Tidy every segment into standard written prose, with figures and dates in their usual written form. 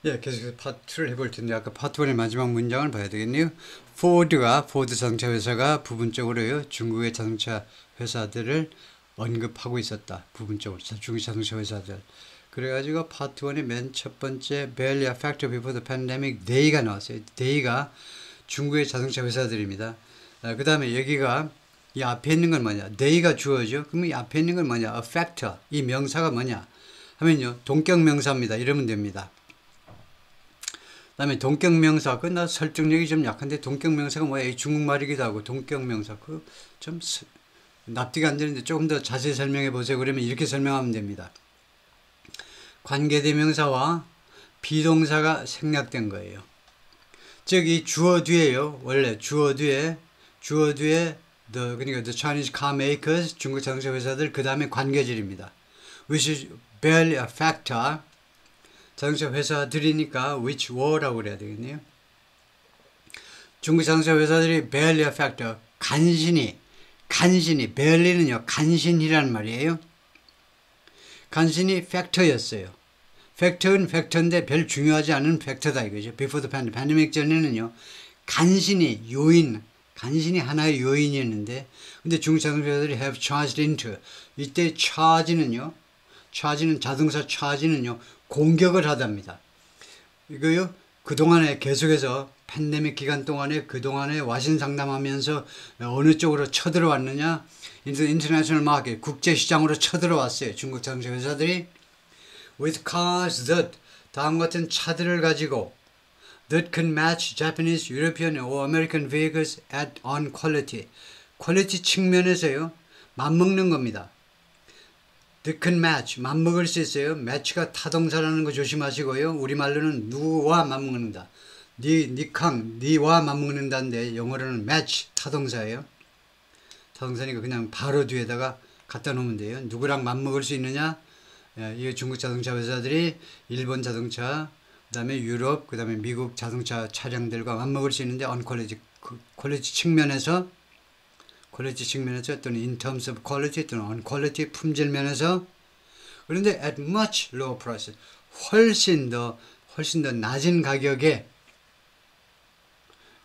예, 계속해서 파트 2를 해볼 텐데 아까 파트 1의 마지막 문장을 봐야 되겠네요. 포드 자동차 회사가 부분적으로요 중국의 자동차 회사들을 언급하고 있었다. 부분적으로 중국 자동차 회사들. 그래가지고 파트 1의 맨 첫 번째 barely a factor before the pandemic they가 나왔어요. they가 중국의 자동차 회사들입니다. 그 다음에 여기가 이 앞에 있는 건 뭐냐? they가 주어죠. 그러면 이 앞에 있는 건 뭐냐? a factor. 이 명사가 뭐냐? 하면요 동격 명사입니다. 이러면 됩니다. 그다음에 동격명사, 나 설득력이 좀 약한데 동격명사가 뭐야? 중국말이기도 하고 동격명사 그 좀 납득이 안 되는데 조금 더 자세히 설명해 보세요. 그러면 이렇게 설명하면 됩니다. 관계대명사와 비동사가 생략된 거예요. 즉 이 주어 뒤에요. 원래 주어 뒤에 그러니까 the Chinese car makers 중국 자동차 회사들 그 다음에 관계절입니다. which is barely a factor. 자동차 회사들이니까 which were라고 그래야 되겠네요. 중국 자동차 회사들이 barely a factor, 간신히 barely는요 간신이라는 말이에요. 간신히 팩터였어요. 팩터는 팩터인데 별 중요하지 않은 팩터다 이거죠. Before the pandemic, 팬데믹 전에는요 간신히 하나의 요인이었는데, 근데 중국 자동차 회사들이 have charged into, 이때 charge는 자동차 charge는요 공격을 하답니다. 이거요 그동안에 계속해서 팬데믹 기간 동안에 그동안에 와신상담하면서 어느 쪽으로 쳐들어왔느냐, 인터내셔널 마켓 국제시장으로 쳐들어왔어요. 중국 자동차 회사들이 with cars that 다음과 같은 차들을 가지고 that can match Japanese, European or American vehicles at on quality. 퀄리티 측면에서요 맞먹는 겁니다. that can match, 맞먹을 수 있어요. match가 타동사라는 거 조심하시고요. 우리말로는 누구와 맞먹는다. 니와 맞먹는다인데 영어로는 match, 타동사예요. 타동사니까 그냥 바로 뒤에다가 갖다 놓으면 돼요. 누구랑 맞먹을 수 있느냐? 이 중국 자동차 회사들이 일본 자동차, 그 다음에 유럽, 그 다음에 미국 자동차 차량들과 맞먹을 수 있는데 퀄리티 측면에서 또는 in terms of quality 또는 on quality 품질 면에서, 그런데 at much lower price, 훨씬 더 낮은 가격에,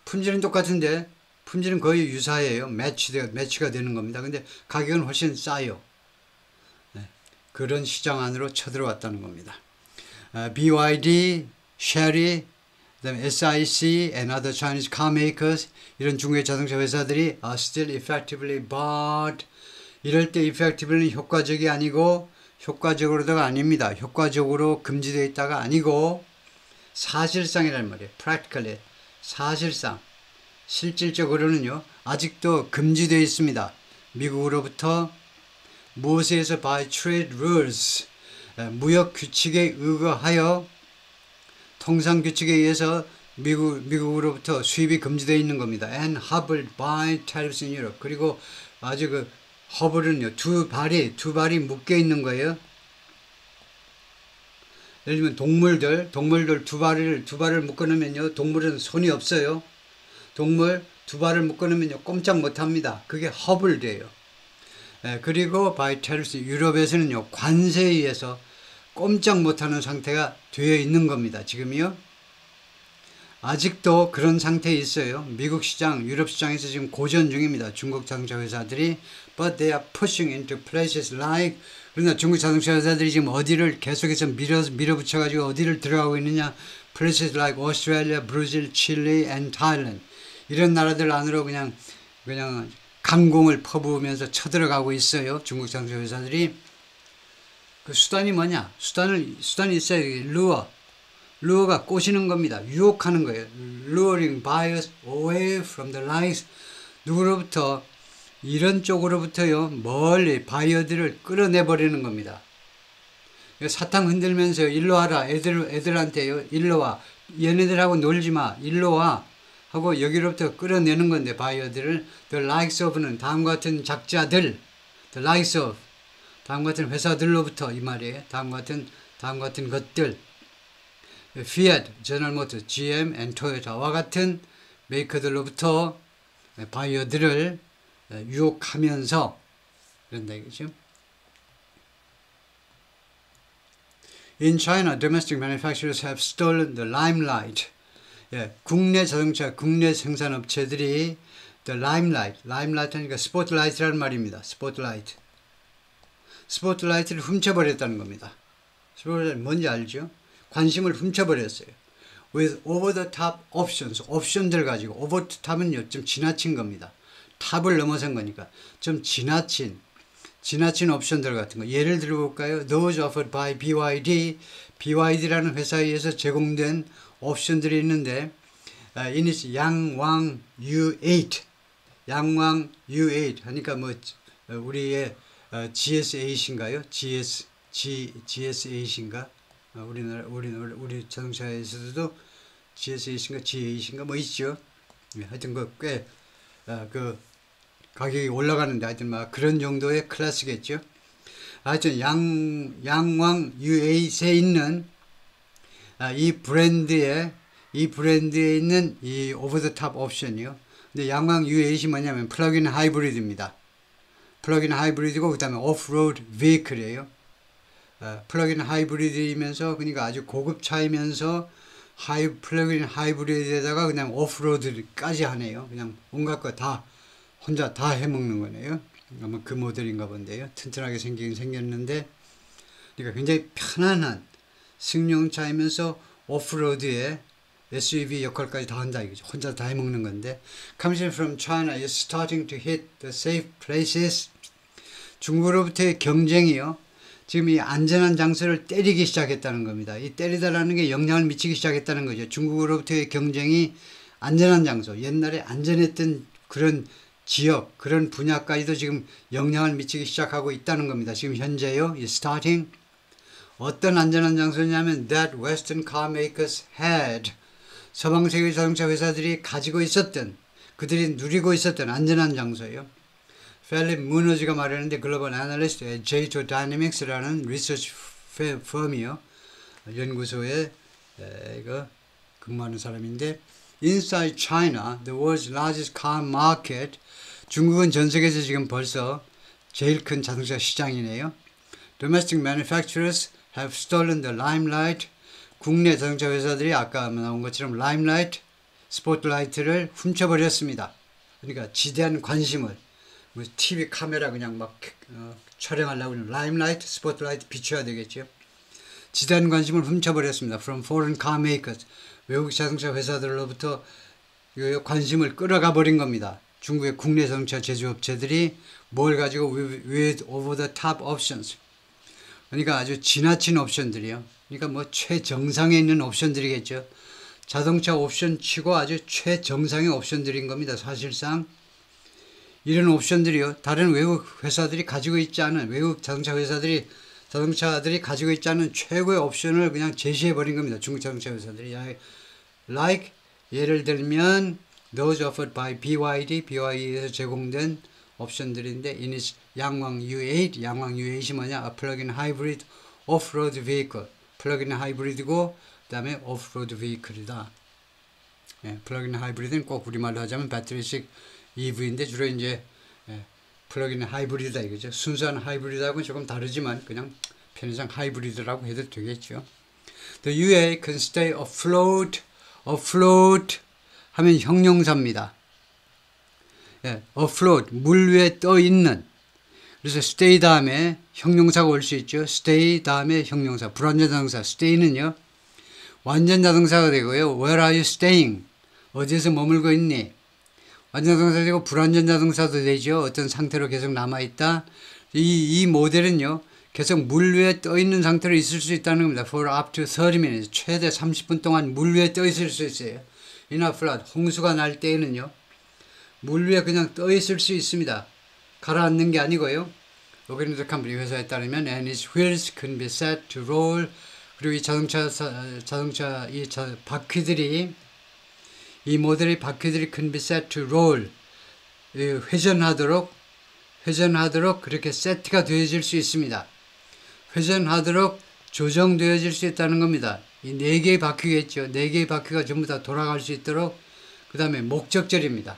품질은 똑같은데 품질은 거의 유사해요. 매치가 되는 겁니다. 근데 가격은 훨씬 싸요. 네, 그런 시장 안으로 쳐들어왔다는 겁니다. BYD, Chery, 그다음에 SIC and other Chinese car makers, 이런 중국의 자동차 회사들이 are still effectively barred. 이럴 때 effectively는 효과적이 아니고 효과적으로가 아닙니다. 효과적으로 금지되어 있다가 아니고 사실상이라는 말이에요. practically, 사실상, 실질적으로는요 아직도 금지되어 있습니다. 미국으로부터 무엇에 의해서 by trade rules, 무역 규칙에 의거하여, 통상 규칙에 의해서 미국으로부터 수입이 금지되어 있는 겁니다. and hobbled by tariffs in Europe. 그리고 아주 그 허블은요 두 발이 묶여 있는 거예요. 예를 들면 동물들 두 발을 묶어 놓으면요 동물은 손이 없어요. 동물 두 발을 묶어 놓으면요 꼼짝 못 합니다. 그게 허블드예요. 그리고 by tariffs, 유럽에서는요 관세에 의해서 꼼짝 못하는 상태가 되어 있는 겁니다. 지금이요. 아직도 그런 상태에 있어요. 미국 시장, 유럽 시장에서 지금 고전 중입니다. 중국 자동차 회사들이. But they are pushing into places like, 그러나 중국 자동차 회사들이 지금 어디를 계속해서 밀어붙여가지고 어디를 들어가고 있느냐. Places like Australia, Brazil, Chile and Thailand. 이런 나라들 안으로 그냥 강공을 퍼부으면서 쳐들어가고 있어요. 중국 자동차 회사들이. 그 수단이 뭐냐? 수단이 있어야 되겠어요. 루어가 꼬시는 겁니다. 유혹하는 거예요. luring buyers away from the lights. 누구로부터? 이런 쪽으로부터요 멀리 바이어들을 끌어내버리는 겁니다. 사탕 흔들면서 일로 와라. 애들한테요 일로 와. 얘네들하고 놀지 마. 일로 와. 하고 여기로부터 끌어내는 건데 바이어들을. the likes of는 다음과 같은 작자들. the likes of 다음과 같은 회사들로부터 이 말이에요. 다음과 같은 것들. Fiat, General Motors, GM, and Toyota와 같은 메이커들로부터 바이어들을 유혹하면서 그런다 이거죠. In China, domestic manufacturers have stolen the limelight. 예, 국내 자동차, 국내 생산업체들이 the limelight, limelight 하니까 스포트라이트라는 말입니다. 스포트라이트. 스포트라이트를 훔쳐버렸다는 겁니다. 스포트라이트 뭔지 알죠? 관심을 훔쳐버렸어요. With over-the-top options, 옵션들 가지고, over-the-top은요, 좀 지나친 겁니다. 탑을 넘어선 거니까 좀 지나친 옵션들 같은 거. 예를 들어볼까요? Those offered by BYD, BYD라는 회사에 의해서 제공된 옵션들이 있는데, in its 양왕 U8, 양왕 U8 하니까 뭐 우리의 GS8인가요? GS8인가? 우리 자동차에서도 GS8인가 G8인가 뭐 있죠. 하여튼 꽤 그 가격이 올라가는데 하여튼 막 그런 정도의 클래스겠죠. 하여튼 양왕 U8에 있는 이 브랜드에 있는 이 오버 더 탑 옵션이요. 근데 양왕 U8이 뭐냐면 플러그인 하이브리드입니다. 플러그인 하이브리드고 그다음에 오프로드 베이클이에요. 플러그인 하이브리드이면서 그러니까 아주 고급 차이면서 플러그인 하이브리드에다가 그냥 오프로드까지 하네요. 그냥 온갖 거 다 혼자 다 해먹는 거네요. 아마 그 모델인가 본데요. 튼튼하게 생기긴 생겼는데, 그러니까 굉장히 편안한 승용차이면서 오프로드의 SUV 역할까지 다 한다 이거죠. 혼자 다 해먹는 건데, Comes in from China is starting to hit the safe places. 중국으로부터의 경쟁이요. 지금 이 안전한 장소를 때리기 시작했다는 겁니다. 이 때리다라는 게 영향을 미치기 시작했다는 거죠. 중국으로부터의 경쟁이 안전한 장소, 옛날에 안전했던 그런 지역, 그런 분야까지도 지금 영향을 미치기 시작하고 있다는 겁니다. 지금 현재요, 이 starting. 어떤 안전한 장소냐면 that Western car makers had. 서방 세계 자동차 회사들이 가지고 있었던, 그들이 누리고 있었던 안전한 장소예요. 펠립 무너지가 말하는데 글로벌 애널리스트 J2 다이내믹스라는 리서치 펌이요. 연구소에 이거 근무하는 사람인데 Inside China, the world's largest car market. 중국은 전 세계에서 지금 벌써 제일 큰 자동차 시장이네요. Domestic manufacturers have stolen the limelight. 국내 자동차 회사들이 아까 나온 것처럼 limelight, 스포트라이트를 훔쳐버렸습니다. 그러니까 지대한 관심을 뭐 TV 카메라 그냥 막 촬영하려고 하는 라임라이트, 스포트라이트 비춰야 되겠죠. 지대한 관심을 훔쳐버렸습니다. From foreign car makers. 외국 자동차 회사들로부터 관심을 끌어가 버린 겁니다. 중국의 국내 자동차 제조업체들이 뭘 가지고 with over the top options. 그러니까 아주 지나친 옵션들이요. 그러니까 뭐 최정상에 있는 옵션들이겠죠. 자동차 옵션 치고 아주 최정상의 옵션들인 겁니다. 사실상. 이런 옵션들이요. 다른 외국 회사들이 가지고 있지 않은, 외국 자동차들이 가지고 있지 않은 최고의 옵션을 그냥 제시해버린 겁니다. 중국 자동차 회사들이. Like, 예를 들면, those offered by BYD에서 제공된 옵션들인데, in its 양왕 U8, 양왕 U8이 뭐냐? A plug-in hybrid off-road vehicle. 플러그인 하이브리드고, 그 다음에 오프로드 베이클이다. 예, 플러그인 하이브리드는 꼭 우리말로 하자면 배터리식 EV인데 주로 이제 플러그인 하이브리드다 이거죠. 순수한 하이브리드하고는 조금 다르지만 그냥 편의상 하이브리드라고 해도 되겠죠. The UA can stay afloat. afloat 하면 형용사입니다. 예, afloat 물 위에 떠 있는. 그래서 stay 다음에 형용사가 올 수 있죠. stay 다음에 형용사, 불완전 자동사. stay는요 완전 자동사가 되고요. Where are you staying? 어디에서 머물고 있니? 완전 자동사 되고 불완전 자동사도 되죠. 어떤 상태로 계속 남아있다. 이 모델은요. 계속 물 위에 떠 있는 상태로 있을 수 있다는 겁니다. For up to 30 minutes. 최대 30분 동안 물 위에 떠 있을 수 있어요. In a flood. 홍수가 날 때에는요. 물 위에 그냥 떠 있을 수 있습니다. 가라앉는 게 아니고요. 오그랜드 컴퍼니 회사에 따르면 and its wheels can be set to roll. 그리고 이 바퀴들이 이 모델의 바퀴들이 can be set to roll. 회전하도록 그렇게 세트가 되어질 수 있습니다. 회전하도록 조정되어질 수 있다는 겁니다. 이 4개의 바퀴겠죠. 4개의 바퀴가 전부 다 돌아갈 수 있도록. 그 다음에 목적절입니다.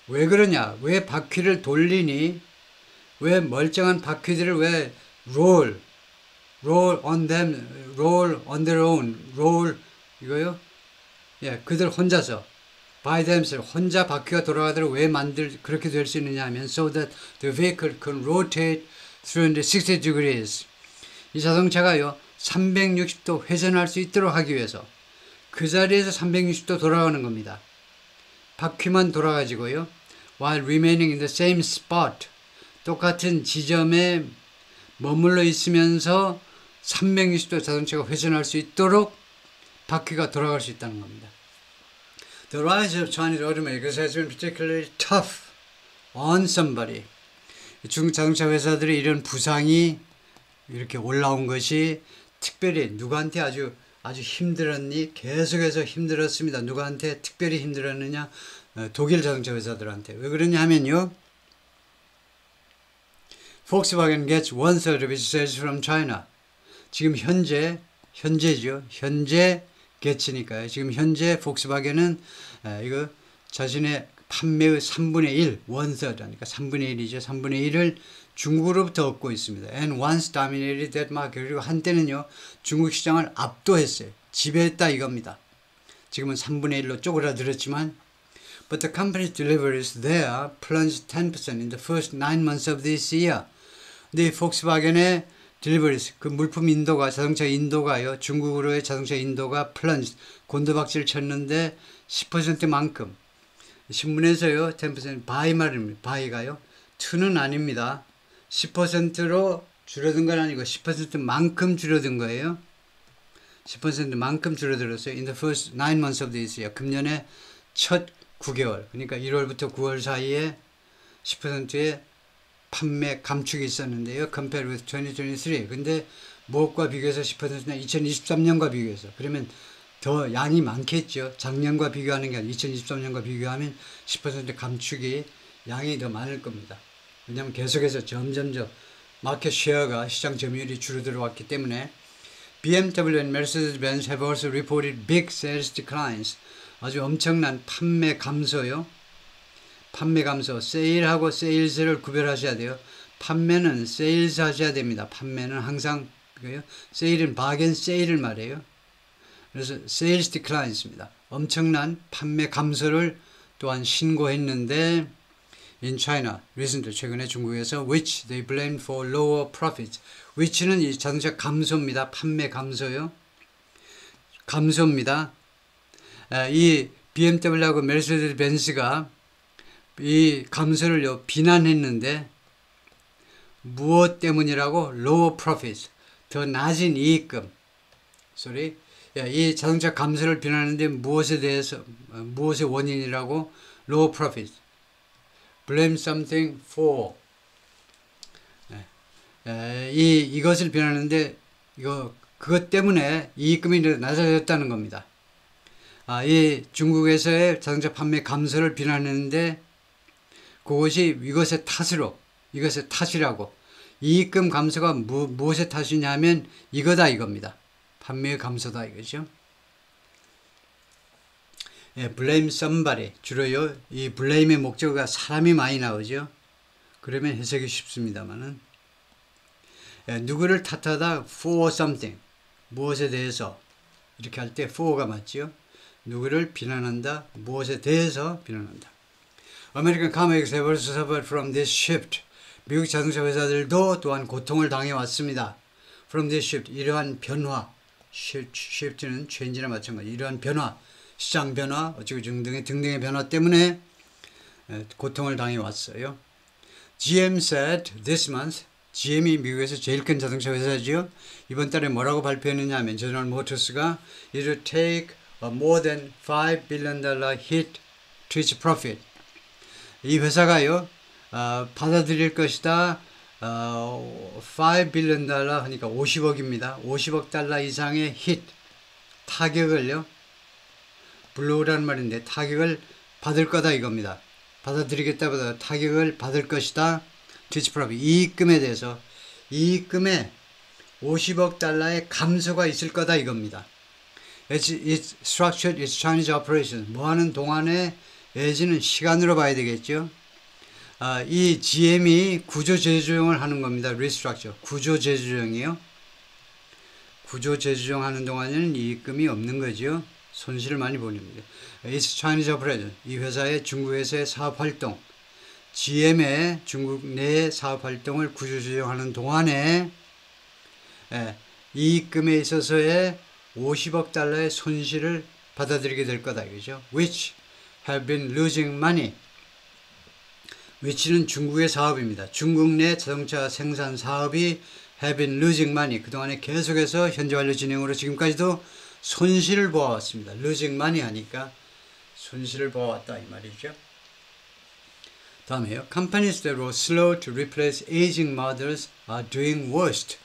왜 그러냐? 왜 바퀴를 돌리니? 왜 멀쩡한 바퀴들을 왜 roll on them, roll on their own, roll 이거요? 예, 그들 혼자서 by themselves 혼자 바퀴가 돌아가도록 왜 그렇게 될 수 있느냐 하면 so that the vehicle can rotate 360 degrees. 이 자동차가요 360도 회전할 수 있도록 하기 위해서 그 자리에서 360도 돌아가는 겁니다. 바퀴만 돌아가지고요. while remaining in the same spot. 똑같은 지점에 머물러 있으면서 360도 자동차가 회전할 수 있도록 바퀴가 돌아갈 수 있다는 겁니다. The rise of Chinese automakers has been particularly tough on somebody. 중국 자동차 회사들의 이런 부상이 이렇게 올라온 것이 특별히 누구한테 아주 힘들었니? 계속해서 힘들었습니다. 누구한테 특별히 힘들었느냐? 독일 자동차 회사들한테. 왜 그러냐 하면요. Volkswagen gets 1/3 of its sales from China. 지금 현재죠. 현재 get니까요. 지금 현재 폭스바겐은 이거 자신의 판매의 3분의 1, 1/3, 그러니까 3분의 1이죠. 3분의 1을 중국으로부터 얻고 있습니다. And once dominated that market. 그리고 한때는요, 중국 시장을 압도했어요. 지배했다 이겁니다. 지금은 3분의 1로 쪼그라들었지만, but the company's deliveries there plunged 10% in the first 9 months of this year. 근데 이 폭스바겐의 deliveries, 그 물품 인도가, 자동차 인도가요, 중국으로의 자동차 인도가 plunged, 곤두박질 쳤는데 10%만큼. 신문에서요, 10% 바이 말입니다. 바이가요, 2는 아닙니다. 10%로 줄어든 건 아니고 10%만큼 줄어든 거예요. 10%만큼 줄어들었어요. In the first 9 months of this year. 금년의 첫 9개월. 그러니까 1월부터 9월 사이에 10%의 판매 감축이 있었는데요. compared with 2023. 근데 무엇과 비교해서 10%냐? 2023년과 비교해서. 그러면 더 양이 많겠죠. 작년과 비교하는 게 아니라 2023년과 비교하면 10% 감축이 양이 더 많을 겁니다. 왜냐하면 계속해서 점점점 마켓 쉐어가 시장 점유율이 줄어들어 왔기 때문에 BMW and Mercedes-Benz have also reported big sales declines. 아주 엄청난 판매 감소요. 판매 감소, 세일하고 세일즈를 구별하셔야 돼요. 판매는 세일즈 하셔야 됩니다. 판매는 항상 세일은 바겐 세일을 말해요. 그래서 sales declines입니다. 엄청난 판매 감소를 또한 신고했는데 in China, recently 최근에 중국에서 which they blamed for lower profits. which는 이 자동차 감소입니다. 판매 감소요. 감소입니다. 이 BMW하고 메르세데스 벤츠가 이 감소를 비난했는데 무엇 때문이라고? lower profits. 더 낮은 이익금. 이 자동차 감소를 비난하는데 무엇에 대해서, 무엇의 원인이라고? low profit. blame something for. 이것을 비난하는데, 그것 때문에 이익금이 낮아졌다는 겁니다. 이 중국에서의 자동차 판매 감소를 비난했는데, 그것이 이것의 탓이라고. 이익금 감소가 무엇의 탓이냐 하면 이거다 이겁니다. 판매 감소다 이거죠. blame somebody. 주로요, 이 blame의 목적어가 사람이 많이 나오죠. 그러면 해석이 쉽습니다만은. 누구를 탓하다 for something. 무엇에 대해서. 이렇게 할 때 for가 맞죠. 누구를 비난한다. 무엇에 대해서 비난한다. American car makers have also suffered from this shift. 미국 자동차 회사들도 또한 고통을 당해왔습니다. From this shift. 이러한 변화. shift는 change나 마찬가지. 이러한 변화, 시장 변화, 어쩌고 등등의 변화 때문에 고통을 당해왔어요. GM said this month, GM이 미국에서 제일 큰 자동차 회사지요. 이번 달에 뭐라고 발표했느냐 하면 제너럴 모터스가 it will take a more than $5 billion hit to its profit. 이 회사가요, 받아들일 것이다. 5 빌리언 달러 하니까 50억입니다. 50억 달러 이상의 힛, 타격을요. 블로우라는 말인데 타격을 받을 거다 이겁니다. 받아들이겠다보다 타격을 받을 것이다. 트위치 프로핏, 이익금에 대해서 이익금에 50억 달러의 감소가 있을 거다 이겁니다. It's structured its Chinese operations. 뭐 하는 동안에 예지는 시간으로 봐야 되겠죠. 이 GM이 구조재조정을 하는 겁니다. restructure. 구조재조정이요. 구조 재조정하는 동안에는 이익금이 없는 거죠. 손실을 많이 보냅니다. It's Chinese operation. 이 회사의 중국에서의 사업 활동, GM의 중국 내 사업 활동을 구조 조정하는 동안에 이익금에 있어서의 50억 달러의 손실을 받아들이게 될 거다 이거죠. Which have been losing money. which는 중국의 사업입니다. 중국 내 자동차 생산 사업이 have been losing money. 그동안에 계속해서 현재 완료 진행으로 지금까지도 손실을 보아왔습니다. losing money 하니까 손실을 보아왔다 이 말이죠. 다음에요. Companies that were slow to replace aging models are doing worst.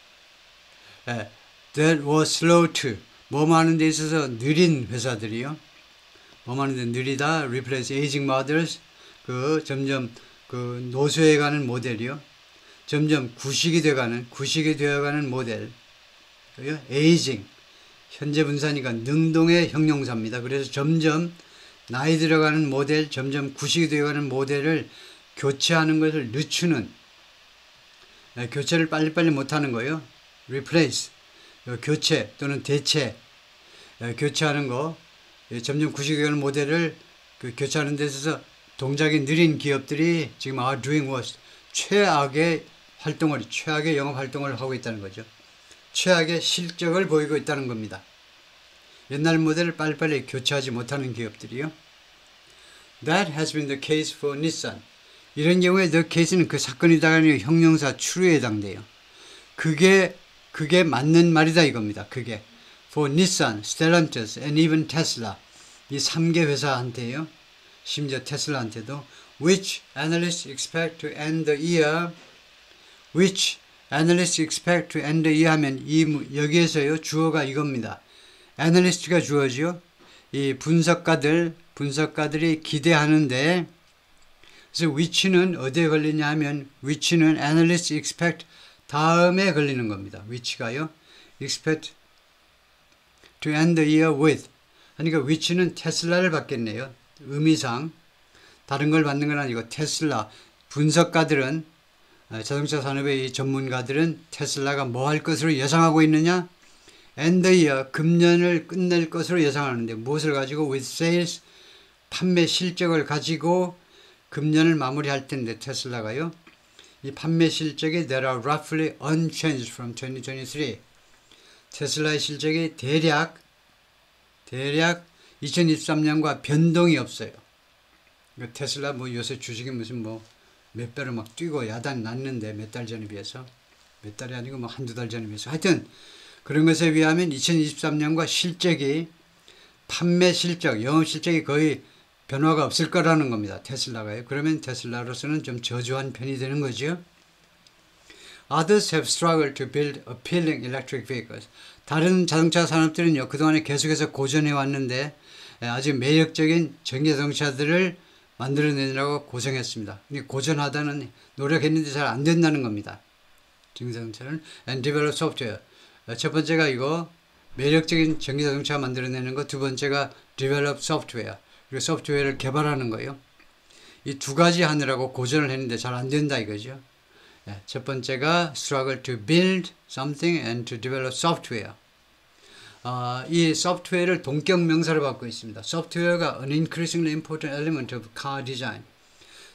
That were slow to. 뭐뭐 하는 데 있어서 느린 회사들이요. 뭐뭐 하는 데 느리다. Replace aging models. 점점 노쇠해가는 모델이요. 점점 구식이 되어가는 모델. aging. 현재 분사니까 능동의 형용사입니다. 그래서 점점 나이 들어가는 모델, 점점 구식이 되어가는 모델을 교체하는 것을 늦추는, 교체를 빨리빨리 못하는 거예요. replace, 교체 또는 대체, 교체하는 거, 점점 구식이 되어가는 모델을 교체하는 데 있어서 동작이 느린 기업들이 지금 are doing worse, 최악의 영업 활동을 하고 있다는 거죠. 최악의 실적을 보이고 있다는 겁니다. 옛날 모델을 빨리빨리 교체하지 못하는 기업들이요. That has been the case for Nissan. 이런 경우에 the case는 그 사건이다가 아니라 형용사 true에 해당돼요. 그게 맞는 말이다 이겁니다. 그게 for Nissan, Stellantis, and even Tesla. 이 3개 회사한테요. 심지어 테슬라한테도 which analysts expect to end the year. which analysts expect to end the year 하면 여기에서요 주어가 이겁니다. analyst가 주어지요. 이 분석가들이 기대하는데, 그래서 which는 어디에 걸리냐 하면 which는 analysts expect 다음에 걸리는 겁니다. which가요 expect to end the year with. 그러니까 which는 테슬라를 받겠네요. 의미상 다른 걸 받는 건 아니고 테슬라 분석가들은 자동차 산업의 이 전문가들은 테슬라가 뭐 할 것으로 예상하고 있느냐? end the year, 금년을 끝낼 것으로 예상하는데 무엇을 가지고 with sales, 판매 실적을 가지고 금년을 마무리할 텐데 테슬라가요. 이 판매 실적이 that are roughly unchanged from 2023. 테슬라의 실적이 대략 2023년과 변동이 없어요. 테슬라 요새 주식이 무슨 몇 배로 막 뛰고 야단 났는데 몇 달 전에 비해서 몇 달이 아니고 한두 달 전에 비해서 하여튼 그런 것에 비하면 2023년과 판매 실적, 영업 실적이 거의 변화가 없을 거라는 겁니다. 테슬라가요. 그러면 테슬라로서는 좀 저조한 편이 되는 거죠. Others have struggled to build appealing electric vehicles. 다른 자동차 산업들은요, 그동안에 계속해서 고전해 왔는데 아주 매력적인 전기 자동차들을 만들어내느라고 고생했습니다. 고전하다는 노력했는데 잘 안 된다는 겁니다. 전기 자동차는 and develop software. 첫 번째가 이거 매력적인 전기 자동차 만들어내는 거, 두 번째가 develop software. 그리고 소프트웨어를 개발하는 거예요. 이 두 가지 하느라고 고전을 했는데 잘 안 된다 이거죠. 첫 번째가 struggle to build something and to develop software. 이 소프트웨어를 동격 명사로 받고 있습니다. 소프트웨어가 an increasingly important element of car design.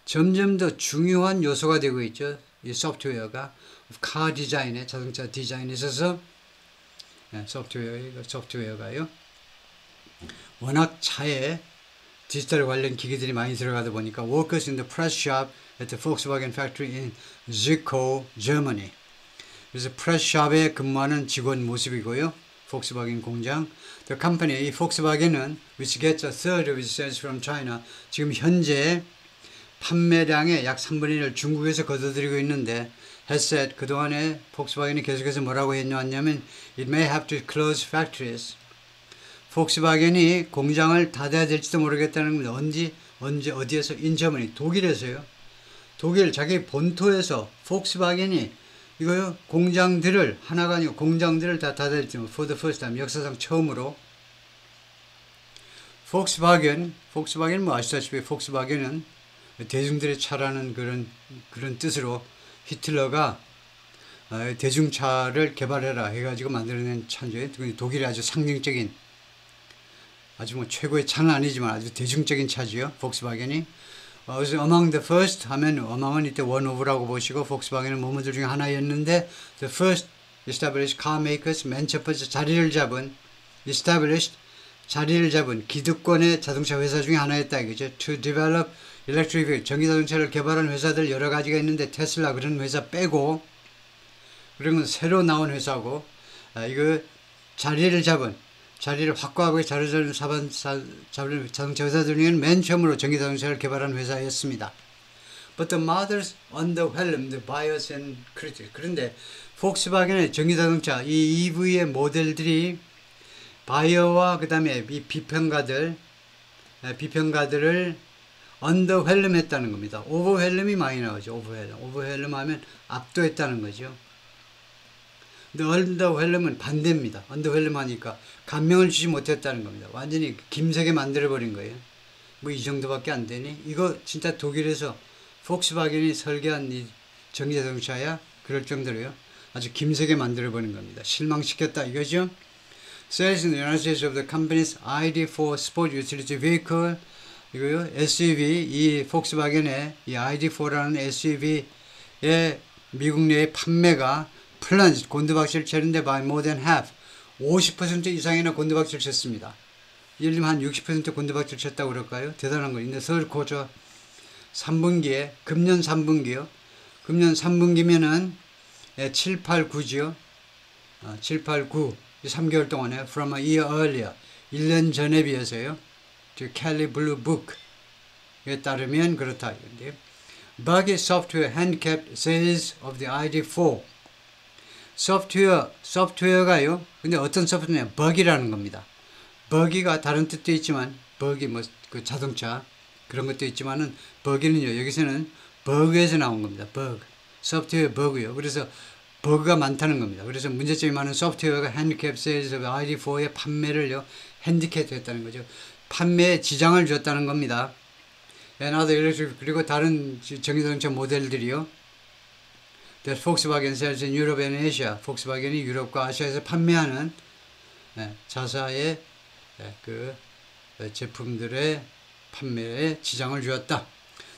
점점 더 중요한 요소가 되고 있죠. 이 소프트웨어가 car 디자인에, 자동차 디자인에 있어서 소프트웨어가요. 워낙 차에 디지털 관련 기기들이 많이 들어가다 보니까 workers in the press shop at the Volkswagen factory in Zwickau, Germany. 그래서 프레스 샵에 근무하는 직원 모습이고요. 폭스바겐 공장. The company, 이 폭스바겐은 which gets a third of its sales from China. 지금 현재 판매량의 약 3분의 1을 중국에서 거둬들이고 있는데 has said 그동안에 폭스바겐이 계속해서 뭐라고 했냐면 it may have to close factories. 폭스바겐이 공장을 닫아야 될지도 모르겠다는 겁니다. 어디에서? in Germany, 독일에서요. 독일 자기 본토에서 폭스바겐이 이거요 공장들을 하나가 아니고 공장들을 다 닫아야지 for the first time 역사상 처음으로. 폭스바겐 아시다시피 폭스바겐은 대중들의 차라는 그런 뜻으로 히틀러가 대중차를 개발해라 해가지고 만들어낸 차죠. 독일의 아주 상징적인, 아주 뭐 최고의 차는 아니지만 아주 대중적인 차지요. 폭스바겐이. 그래서 among the first 하면 among은 이때 one of라고 보시고 폭스바겐은 뭐뭐들 중에 하나였는데 the first established car makers, 맨 첫 번째 자리를 잡은 established, 자리를 잡은 기득권의 자동차 회사 중에 하나였다 이거죠. to develop electric vehicle, 전기 자동차를 개발한 회사들 여러 가지가 있는데 테슬라 그런 회사 빼고 그런 건 새로 나온 회사고 이거 자리를 확고하게 자리를 잡은 자동차 회사들 중에는 맨 처음으로 전기 자동차를 개발한 회사였습니다. But the mothers underwhelmed the buyers and critics. 그런데 폭스바겐의 전기 자동차 이 EV의 모델들이 바이어와 그 다음에 이 비평가들을 underwhelm 했다는 겁니다. overwhelm이 많이 나오죠. overwhelm 하면 압도했다는 거죠. 근데 underwhelm은 반대입니다. underwhelm 하니까 감명을 주지 못했다는 겁니다. 완전히 김세게 만들어버린 거예요. 뭐 이 정도밖에 안 되니? 이거 진짜 독일에서 폭스바겐이 설계한 이 전기자동차야? 그럴 정도로요. 아주 김세게 만들어버린 겁니다. 실망시켰다 이거죠. Sales in the United States of the company's ID4 Sport Utility Vehicle 이거요. SUV 이 폭스바겐의 이 ID4라는 SUV의 미국 내의 판매가 플런지 곤두박질 쳤는데 by more than half 50% 이상이나 곤두박질 쳤습니다. 예를 들면 한 60% 곤두박질 쳤다고 그럴까요? 대단한 거. 근데 서울 고저 3분기에 금년 3분기요. 금년 3분기면은 7, 8, 9지요. 7, 8, 9 3개월 동안에 from a year earlier 1년 전에 비해서요. 캘리 블루 북에 따르면 그렇다. Buggy software handicapped sales of the ID4 소프트웨어가요. 근데 어떤 소프트웨어냐? 버기라는 겁니다. 버기가 다른 뜻도 있지만, 버기 뭐 그 자동차 그런 것도 있지만은 버기는요. 여기서는 버그에서 나온 겁니다. 버그. 소프트웨어 버그요. 그래서 버그가 많다는 겁니다. 그래서 문제점이 많은 소프트웨어가 핸디캡 세일즈 ID4의 판매를요. 핸디캡 했다는 거죠. 판매에 지장을 줬다는 겁니다. 그리고 다른 전기자동차 모델들이요. The Volkswagen sells in Europe and Asia. 폭스바겐이 유럽과 아시아에서 판매하는 자사의 그 제품들의 판매에 지장을 주었다.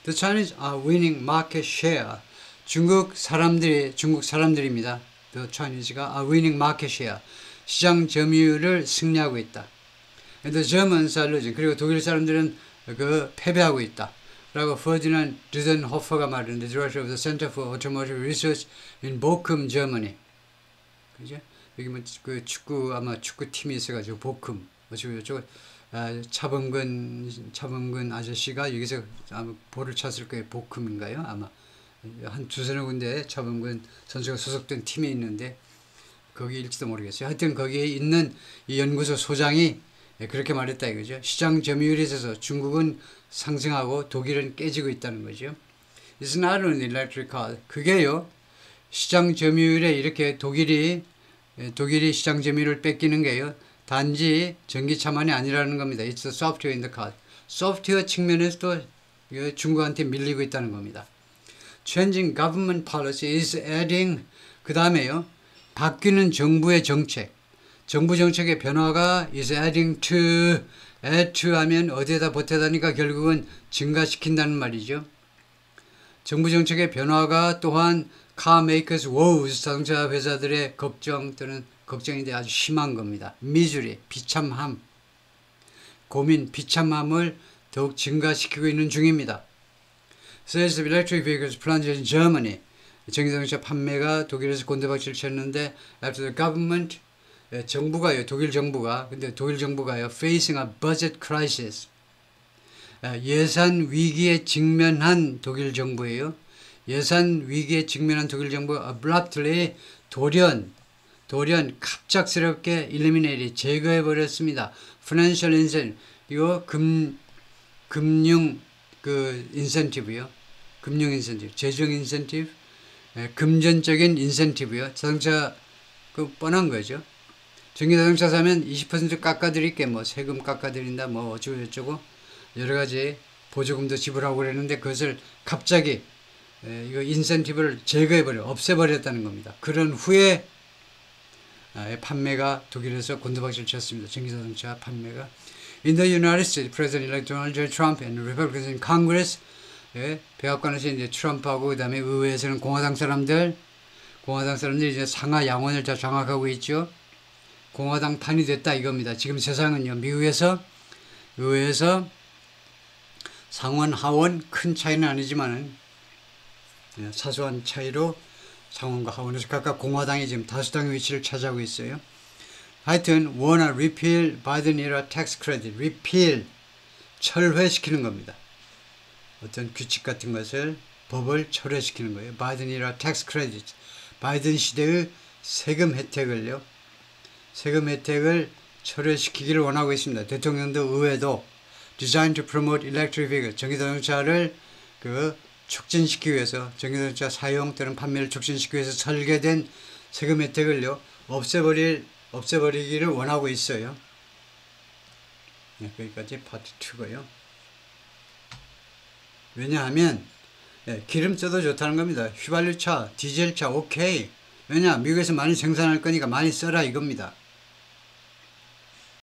The Chinese are winning market share. 중국 사람들입니다. The Chinese가 are winning market share. 시장 점유율을 승리하고 있다. And the Germans are losing. 그리고 독일 사람들은 그 패배하고 있다. 라고 퍼디난드 르덴호퍼가 말했는데 Director of the Center for Automotive Research in Bochum, Germany. 그죠? 여기 뭐 그 아마 축구팀이 있어가지고 보쿰. 어쩌고 차범근 아저씨가 여기서 아마 볼을 찼을 거예요. 보쿰인가요? 아마 한 두서너 군데 차범근 선수가 소속된 팀이 있는데 거기일지도 모르겠어요. 하여튼 거기에 있는 이 연구소 소장이 그렇게 말했다 이거죠. 시장 점유율에 있어서 중국은 상승하고 독일은 깨지고 있다는 거죠. It's not an electric car. 그게요. 시장 점유율에 이렇게 독일이 시장 점유율을 뺏기는 게요. 단지 전기차만이 아니라는 겁니다. It's the software in the car. 소프트웨어 측면에서도 중국한테 밀리고 있다는 겁니다. Changing government policy is adding. 그 다음에요. 바뀌는 정부의 정책. 정부 정책의 변화가 is adding to, add to 하면 어디에다 보태다니까 결국은 증가시킨다는 말이죠. 정부 정책의 변화가 또한 car makers woes, 자동차 회사들의 걱정 또는 걱정인데 아주 심한 겁니다. 미주리, 비참함, 고민, 비참함을 더욱 증가시키고 있는 중입니다. Sales of electric vehicles plunged in Germany. 전기자동차 판매가 독일에서 곤두박질 쳤는데 after the government 정부가요, 독일 정부가요, facing a budget crisis. 예산 위기에 직면한 독일 정부예요. 예산 위기에 직면한 독일 정부, abruptly, 돌연, 갑작스럽게 eliminate, 제거해버렸습니다. financial incentive, 이거 금융, 인센티브요. 금융 인센티브, 재정 인센티브, 금전적인 인센티브요. 자동차, 뻔한 거죠. 전기자동차 사면 20% 깎아드릴게, 세금 깎아드린다, 어쩌고 저쩌고, 여러가지 보조금도 지불하고 그랬는데 그것을 갑자기 이거 인센티브를 제거해버려 없애버렸다는 겁니다. 그런 후에 판매가 독일에서 곤두박질 쳤습니다. 전기자동차 판매가. In the United States, President-elect Donald J. Trump and Republicans in Congress, 백악관에서 이제 트럼프하고 그다음에 의회에서는 공화당 사람들이 이제 상하 양원을 다 장악하고 있죠. 공화당 판이 됐다 이겁니다. 지금 세상은요, 미국에서 의회에서 상원 하원 큰 차이는 아니지만은 사소한 차이로 상원과 하원에서 각각 공화당이 지금 다수당의 위치를 차지하고 있어요. 하여튼 wanna repeal Biden era tax credit, repeal 철회시키는 겁니다. 어떤 규칙 같은 것을 법을 철회시키는 거예요. Biden era tax credit, 바이든 시대의 세금 혜택을 철회시키기를 원하고 있습니다. 대통령도 의회도 designed to promote electric vehicle, 전기자동차를 촉진시키기 위해서, 전기자동차 사용 또는 판매를 촉진시키기 위해서 설계된 세금 혜택을요 없애버리기를 원하고 있어요. 여기까지 파트 2고요. 왜냐하면 기름 써도 좋다는 겁니다. 휘발유차, 디젤차 오케이. 왜냐, 미국에서 많이 생산할 거니까 많이 써라 이겁니다.